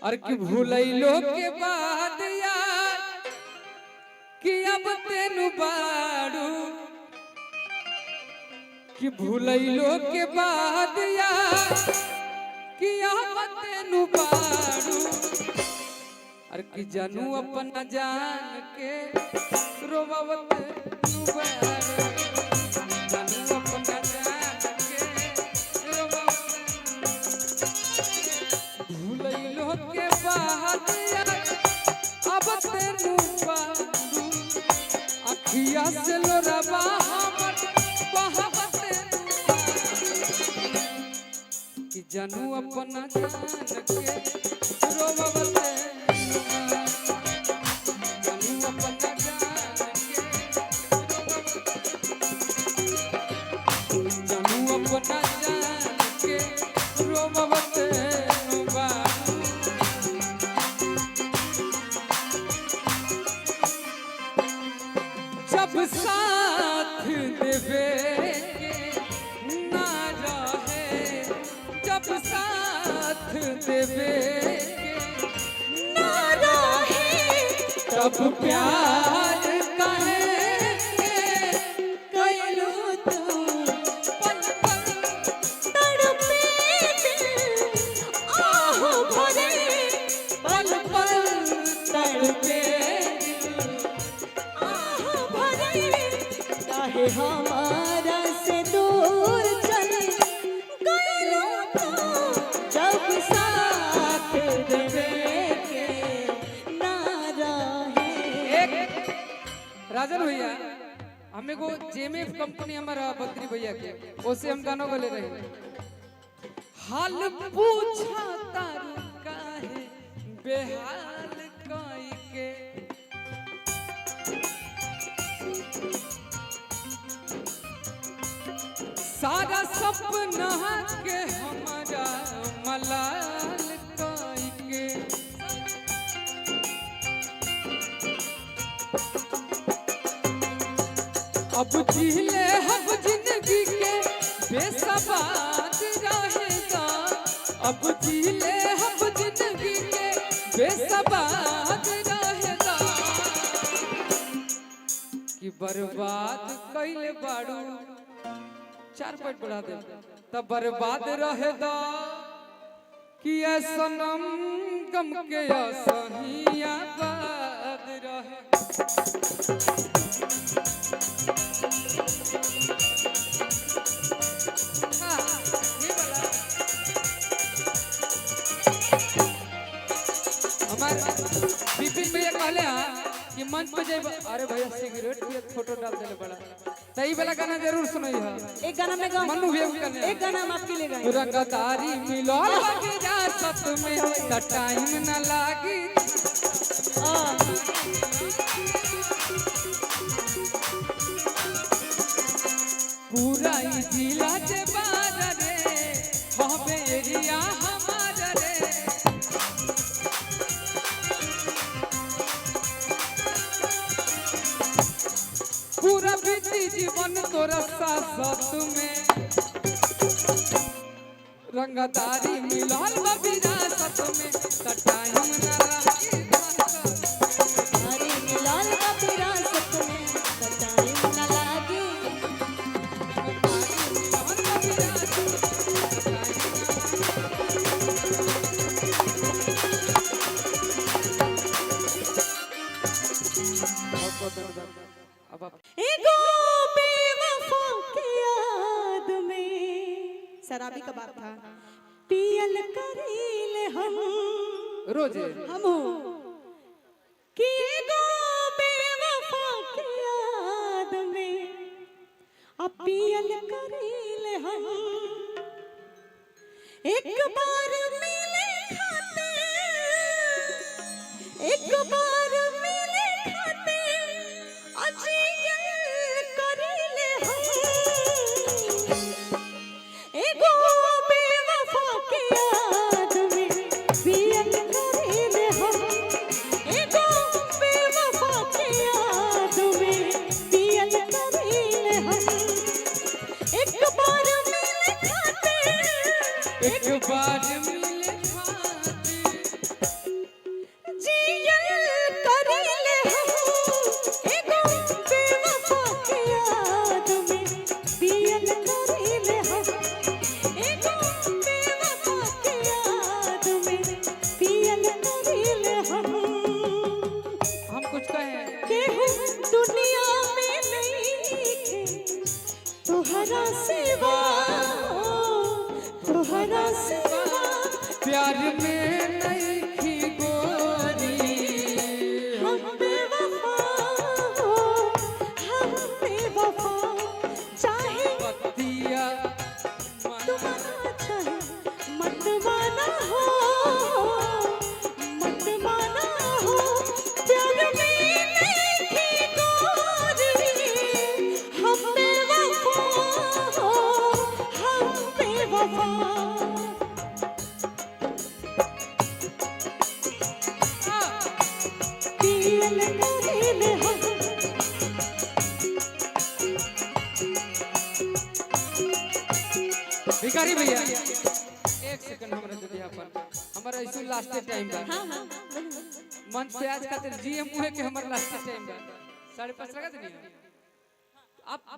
और कि भूलैलो के बाद यार कि अब तेनु बाड़ू कि भूलैलो के बाद यार कि अब तेनु बाड़ू और कि जानू अपना जान के रोवत नु बाड़ू जानू अपना जान के रोवत भूलैलो के बाद यार अब तेनु बाड़ू अखिया से लोराबा हमर बहावत कि जानू अपना जान के रोवत जानू अपना जान के जानू अपना जान के रोवत जब साथ देवे ना रहे जब साथ देवे ना रहे तब प्यार कहे कैलू तू पल पल तड़पे दिल आह भरे पल पल तड़पे हमारा से दूर चले गए तो जब साथ देवे के ना रहे। राजन भैया हमें को जेएमएफ कंपनी हमारा बद्री भैया के ओसे हम गानों गले रहे हाल पूछा तारू काहे बेहाल कोई के सारा सपना के हमारा मलाल कोई के अब जीले हम जिंदगी के बेसबाद रहेगा अब जीले हम जिंदगी के बेसबाद रहेगा कि बर्बाद कैले बाड़ू 4 पॉइंट बढ़ा दे तब बर्बाद रहे दा कि सनम गम के सही आबाद रहे हमारे विपिन भैया कहले कि मंच पे जाए अरे भैया सिगरेट पिए फोटो डाल देले बड़ा सही वाला गाना जरूर सुनाई है एक गाना में गाऊं मनु भी एक गाना हम आपके लिए गाएंगे रंगदारी मिलल बगिया सत में त टाइम न लागी पूरा ई जिला के बार रे हवे एरिया हमार रे पूरा बीती जीवन तोरा साथ में रंगदारी मिलल बबिरा सत में त टाइम न लागी हरी मिलाल का तेरा सत में त टाइम न लागी अब एगो बेवफा की याद में शराबी का बात था पियल करीले हम रोजे हमो कि एगो बेवफा की याद में अब पियल करीले हम एक बार मिले खाते एक बार मिले खाते अजियल करीले हम एगो बेवफा के याद में पियल करीले हम एगो बेवफा के याद में पियल करीले हम एक बार मिले खाते एक बार मिले खाते हूँ दुनिया में नहीं तुहरा सिवा तुहरा सिवा प्यार में नहीं थी गोरी हम बेवफा हो हम बेवफा चाहे बतिया तुम्हारा चाहे मत माना हो मत माना हो प्यार में नहीं थी गोरी हम बेवफा हो हम बेवफा दिल दिल हम भिखारी भैया एक सेकंड हमरा दे दिया अपन हमारा इशू लास्ट टाइम बा हाँ हाँ मंच पे आज खातिर जीएम हुए के हमर लास्ट टाइम बा 5:30 लगा देनी आप